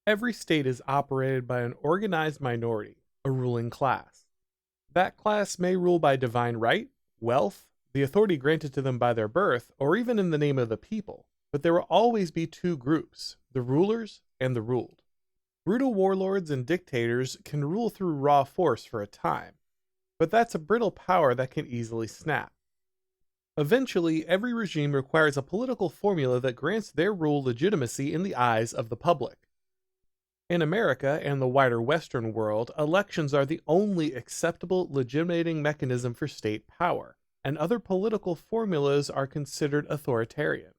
Every state is operated by an organized minority, a ruling class. That class may rule by divine right, wealth, the authority granted to them by their birth, or even in the name of the people, but there will always be two groups, the rulers and the ruled. Brutal warlords and dictators can rule through raw force for a time, but that's a brittle power that can easily snap. Eventually, every regime requires a political formula that grants their rule legitimacy in the eyes of the public. In America and the wider Western world, elections are the only acceptable legitimating mechanism for state power, and other political formulas are considered authoritarian.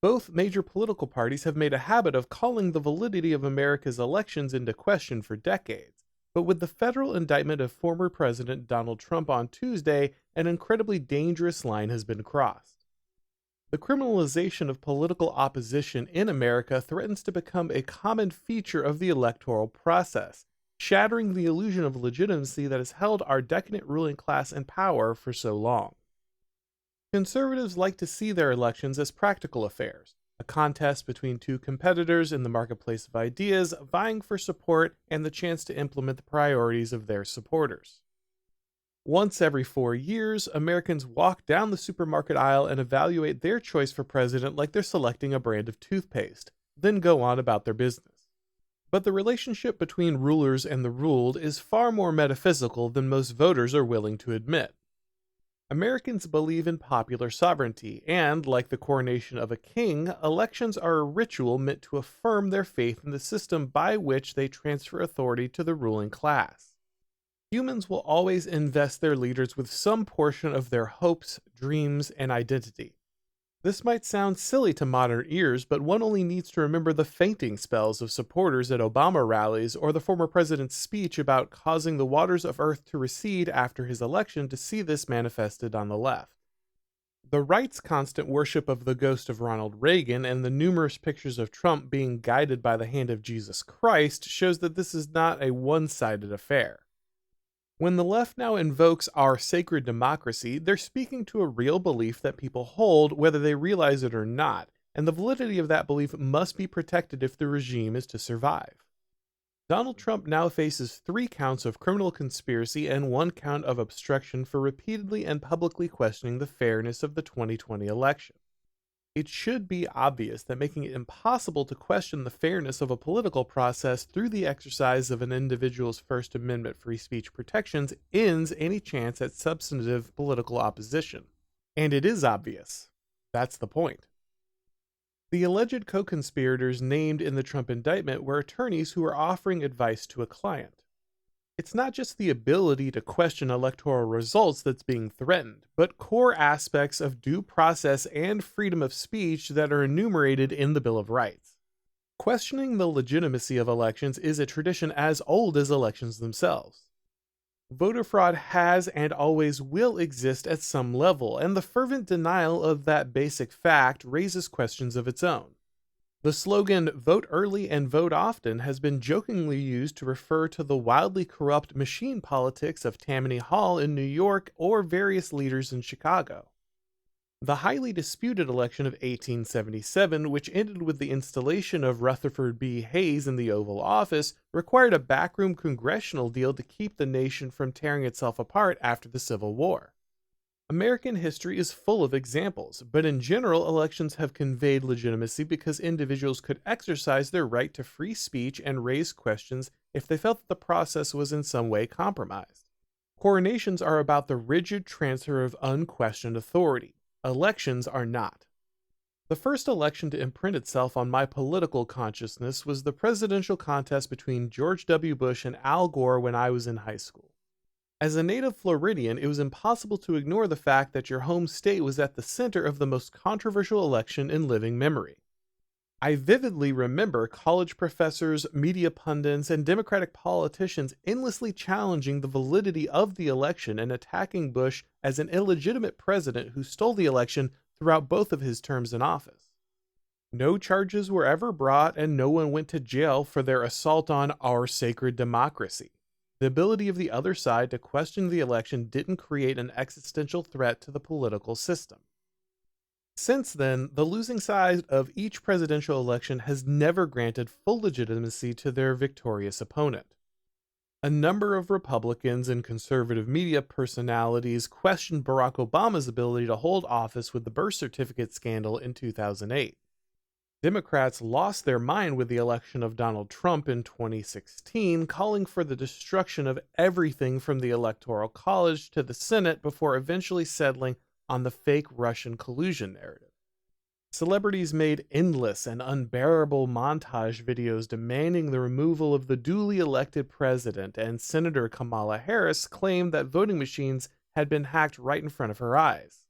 Both major political parties have made a habit of calling the validity of America's elections into question for decades, but with the federal indictment of former President Donald Trump on Tuesday, an incredibly dangerous line has been crossed. The criminalization of political opposition in America threatens to become a common feature of the electoral process, shattering the illusion of legitimacy that has held our decadent ruling class in power for so long. Conservatives like to see their elections as practical affairs, a contest between two competitors in the marketplace of ideas vying for support and the chance to implement the priorities of their supporters. Once every 4 years, Americans walk down the supermarket aisle and evaluate their choice for president like they're selecting a brand of toothpaste, then go on about their business. But the relationship between rulers and the ruled is far more metaphysical than most voters are willing to admit. Americans believe in popular sovereignty, and, like the coronation of a king, elections are a ritual meant to affirm their faith in the system by which they transfer authority to the ruling class. Humans will always invest their leaders with some portion of their hopes, dreams, and identity. This might sound silly to modern ears, but one only needs to remember the fainting spells of supporters at Obama rallies or the former president's speech about causing the waters of earth to recede after his election to see this manifested on the left. The right's constant worship of the ghost of Ronald Reagan and the numerous pictures of Trump being guided by the hand of Jesus Christ shows that this is not a one-sided affair. When the left now invokes our sacred democracy, they're speaking to a real belief that people hold whether they realize it or not, and the validity of that belief must be protected if the regime is to survive. Donald Trump now faces 3 counts of criminal conspiracy and 1 count of obstruction for repeatedly and publicly questioning the fairness of the 2020 election. It should be obvious that making it impossible to question the fairness of a political process through the exercise of an individual's First Amendment free speech protections ends any chance at substantive political opposition. And it is obvious. That's the point. The alleged co-conspirators named in the Trump indictment were attorneys who were offering advice to a client. It's not just the ability to question electoral results that's being threatened, but core aspects of due process and freedom of speech that are enumerated in the Bill of Rights. Questioning the legitimacy of elections is a tradition as old as elections themselves. Voter fraud has and always will exist at some level, and the fervent denial of that basic fact raises questions of its own. The slogan, "Vote early and vote often," has been jokingly used to refer to the wildly corrupt machine politics of Tammany Hall in New York or various leaders in Chicago. The highly disputed election of 1877, which ended with the installation of Rutherford B. Hayes in the Oval Office, required a backroom congressional deal to keep the nation from tearing itself apart after the Civil War. American history is full of examples, but in general, elections have conveyed legitimacy because individuals could exercise their right to free speech and raise questions if they felt that the process was in some way compromised. Coronations are about the rigid transfer of unquestioned authority. Elections are not. The first election to imprint itself on my political consciousness was the presidential contest between George W. Bush and Al Gore when I was in high school. As a native Floridian, it was impossible to ignore the fact that your home state was at the center of the most controversial election in living memory. I vividly remember college professors, media pundits, and Democratic politicians endlessly challenging the validity of the election and attacking Bush as an illegitimate president who stole the election throughout both of his terms in office. No charges were ever brought, and no one went to jail for their assault on our sacred democracy. The ability of the other side to question the election didn't create an existential threat to the political system. Since then, the losing side of each presidential election has never granted full legitimacy to their victorious opponent. A number of Republicans and conservative media personalities questioned Barack Obama's ability to hold office with the birth certificate scandal in 2008. Democrats lost their mind with the election of Donald Trump in 2016, calling for the destruction of everything from the Electoral College to the Senate before eventually settling on the fake Russian collusion narrative. Celebrities made endless and unbearable montage videos demanding the removal of the duly elected president, and Senator Kamala Harris claimed that voting machines had been hacked right in front of her eyes.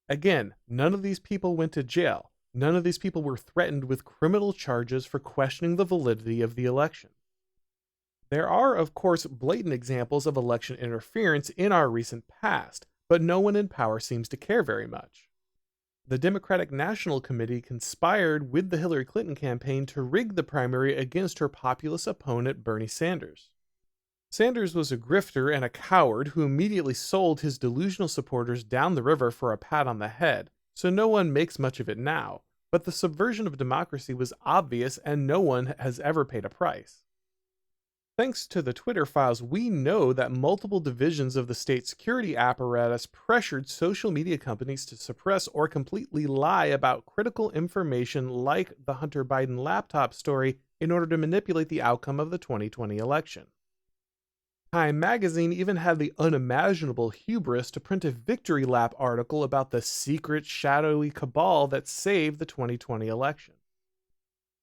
Again, none of these people went to jail. None of these people were threatened with criminal charges for questioning the validity of the election. There are, of course, blatant examples of election interference in our recent past, but no one in power seems to care very much. The Democratic National Committee conspired with the Hillary Clinton campaign to rig the primary against her populist opponent, Bernie Sanders. Sanders was a grifter and a coward who immediately sold his delusional supporters down the river for a pat on the head, so no one makes much of it now, but the subversion of democracy was obvious and no one has ever paid a price. Thanks to the Twitter files, we know that multiple divisions of the state security apparatus pressured social media companies to suppress or completely lie about critical information like the Hunter Biden laptop story in order to manipulate the outcome of the 2020 election. Time magazine even had the unimaginable hubris to print a victory lap article about the secret, shadowy cabal that saved the 2020 election.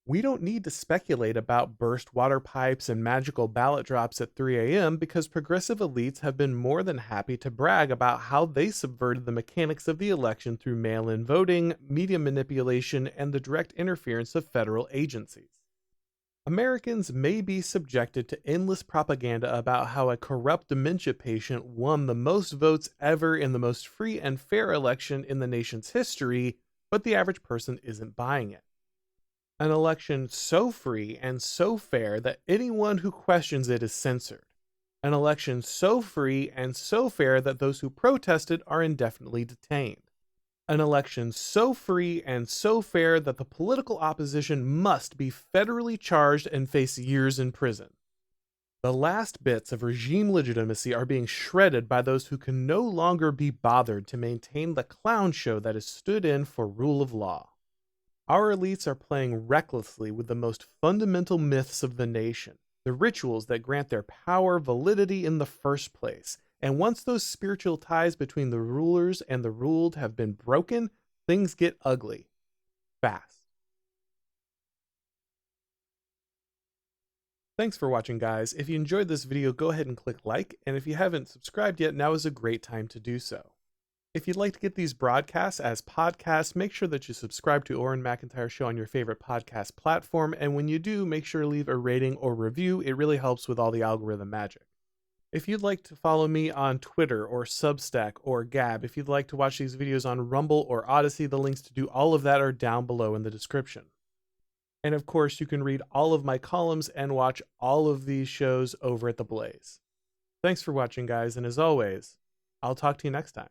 We don't need to speculate about burst water pipes and magical ballot drops at 3 a.m. because progressive elites have been more than happy to brag about how they subverted the mechanics of the election through mail-in voting, media manipulation, and the direct interference of federal agencies. Americans may be subjected to endless propaganda about how a corrupt dementia patient won the most votes ever in the most free and fair election in the nation's history, but the average person isn't buying it. An election so free and so fair that anyone who questions it is censored. An election so free and so fair that those who protested are indefinitely detained. An election so free and so fair that the political opposition must be federally charged and face years in prison. The last bits of regime legitimacy are being shredded by those who can no longer be bothered to maintain the clown show that has stood in for rule of law. Our elites are playing recklessly with the most fundamental myths of the nation, the rituals that grant their power validity in the first place. And once those spiritual ties between the rulers and the ruled have been broken, things get ugly. Fast. Thanks for watching, guys. If you enjoyed this video, go ahead and click like, and if you haven't subscribed yet, now is a great time to do so. If you'd like to get these broadcasts as podcasts, make sure that you subscribe to Auron MacIntyre Show on your favorite podcast platform, and when you do, make sure to leave a rating or review. It really helps with all the algorithm magic. If you'd like to follow me on Twitter or Substack or Gab, if you'd like to watch these videos on Rumble or Odyssey, the links to do all of that are down below in the description. And of course, you can read all of my columns and watch all of these shows over at The Blaze. Thanks for watching, guys, and as always, I'll talk to you next time.